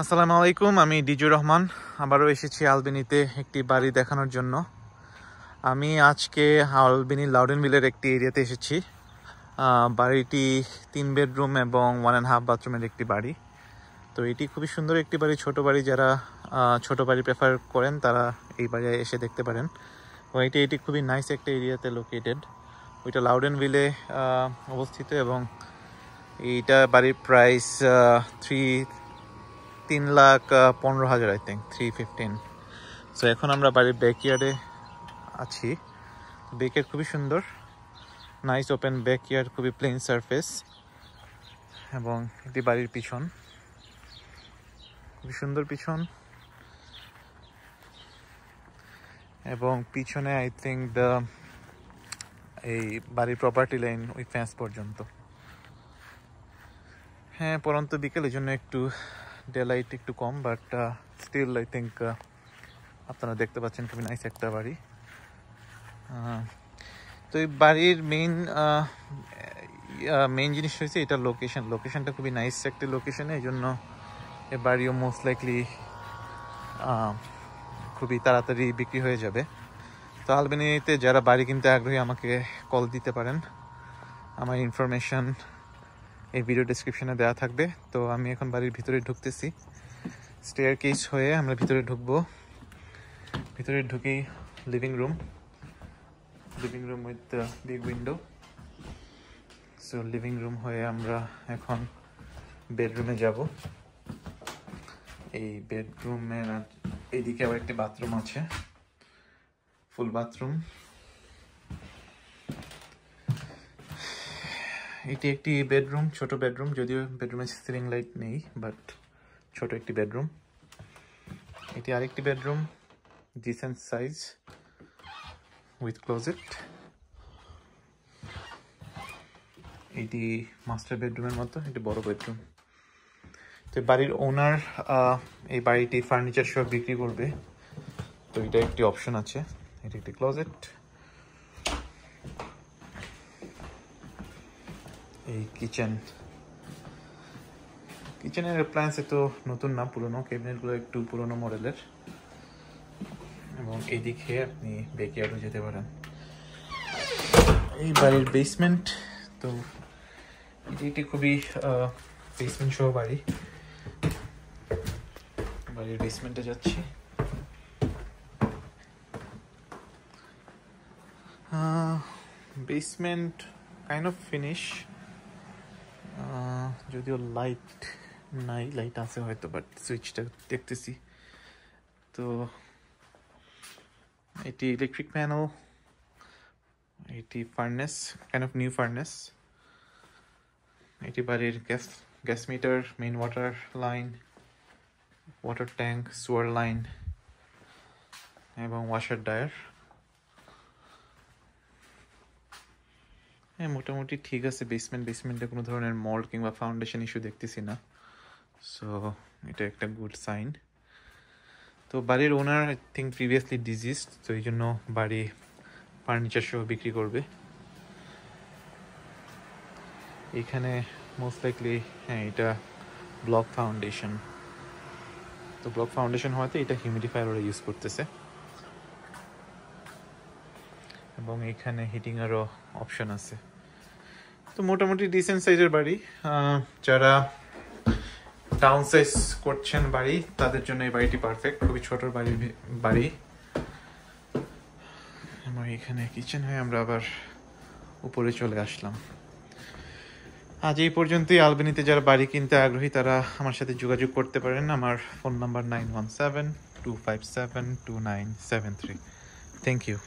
আসসালামু আলাইকুম, আমি ডিজুর রহমান। আবারও এসেছি আলবেনিতে একটি বাড়ি দেখানোর জন্য। আমি আজকে আলবেনি লাউডেনভিলের একটি এরিয়াতে এসেছি। বাড়িটি 3 বেডরুম এবং 1.5 বাথরুমের একটি বাড়ি। তো এটি খুবই সুন্দর একটি বাড়ি, ছোট বাড়ি। যারা ছোট বাড়ি প্রেফার করেন তারা এই বাড়ি এসে দেখতে পারেন। এবং এটি খুবই নাইস একটা এরিয়াতে লোকেটেড। ওইটা লাউডেনভিলে অবস্থিত এবং এইটা বাড়ির প্রাইস 3,15,000 আই থিঙ্ক 315। সো এখন আমরা বাড়ির ব্যাকইয়ার্ডে আছি। ব্যাকইয়ার্ড খুবই সুন্দর, নাইস ওপেন ব্যাকইয়ার্ড, খুবই প্লেন সারফেস। এবং এটি বাড়ির পিছন, খুবই সুন্দর পিছন। এবং পিছনে আই থিঙ্ক এই বাড়ির প্রপার্টি লাইন ওই ফেন্স পর্যন্ত। হ্যাঁ, পরন্ত বিকেল, এই জন্য একটু ডে লাইট একটু কম, বাট স্টিল আই থিঙ্ক আপনারা দেখতে পাচ্ছেন খুবই নাইস একটা বাড়ি। তো এই বাড়ির মেইন জিনিস হয়েছে এটা লোকেশনটা খুবই নাইস একটি লোকেশনে, এই জন্য এ বাড়িও মোস্ট লাইকলি খুবই তাড়াতাড়ি বিক্রি হয়ে যাবে। তো আলবেনিতে যারা বাড়ি কিনতে আগ্রহী আমাকে কল দিতে পারেন। আমার ইনফরমেশন এই ভিডিও ডেসক্রিপশনে দেওয়া থাকবে। তো আমি এখন বাড়ির ভিতরে ঢুকতেছি। স্টেয়ার কেস হয়ে আমরা ভিতরে ঢুকবো। ভিতরে ঢুকেই living room with big window. So living room হয়ে আমরা এখন বেডরুমে যাব। এই বেডরুমের এইদিকে আবার একটি বাথরুম আছে, ফুল বাথরুম। এটি একটি বেডরুম, ছোট বেডরুম, যদিও বেডরুমে সিলিং লাইট নেই, বাট ছোট একটি বেডরুম। এটি আরেকটি bedroom, decent size with closet. এটি মাস্টার বেডরুমের মতো, এটি বড় বেডরুম। তো বাড়ির ওনার এই বাড়িটি ফার্নিচার সব বিক্রি করবে, তো এটা একটি অপশন আছে। এটি একটি ক্লোজেট। এই কিচেনের অ্যাপ্লায়েন্স তো নতুন না, পুরোনো। ক্যাবিনেটগুলো একটু পুরোনো মডেলের। এবং এইদিকে আপনি ব্যাকইয়ার্ডও যেতে পারেন। এই বাড়ির বেসমেন্ট, তো এটি খুবই বেসমেন্ট সহ বাড়ি। বাড়ির বেসমেন্টে যাচ্ছি। বেসমেন্ট কাইন্ড অফ ফিনিশ, যদিও লাইট নাই, লাইট আছে হয়তো, বাট সুইচটা দেখতেছি। তো এটি ইলেকট্রিক প্যানেল, এটি furnace, kind of new furnace. এটি বাড়ির gas metre, main water line, water tank, sour line এবং ওয়াশার ড্রায়ার। হ্যাঁ, মোটামুটি ঠিক আছে। বেসমেন্টে কোনো ধরনের মল্ড কিংবা ফাউন্ডেশন ইস্যু দেখতেছি না। সো এটা একটা গুড সাইন। তো বাড়ির owner I think previously diseased, তো এই জন্য বাড়ি ফার্নিচার সহ বিক্রি করবে। এখানে মোস্ট লাইকলি, হ্যাঁ, এটা ব্লক ফাউন্ডেশন। তো ব্লক ফাউন্ডেশন হয়তো এটা হিউমিডিফায়ার ওরা ইউজ করতেছে। এবং এখানে হিটিংয়েরও অপশন আছে। তো মোটামুটি ডিসেন্ট সাইজের বাড়ি। যারা ডাউন সাইজ করছেন বাড়ি, তাদের জন্য এই বাড়িটি পারফেক্ট। খুবই ছোট বাড়ি। আমার এখানে কিচেন হয়ে আমরা আবার উপরে চলে আসলাম। আজ এই পর্যন্তই। আলবেনিতে যারা বাড়ি কিনতে আগ্রহী তারা আমার সাথে যোগাযোগ করতে পারেন। আমার ফোন নাম্বার 9172572973। Thank you.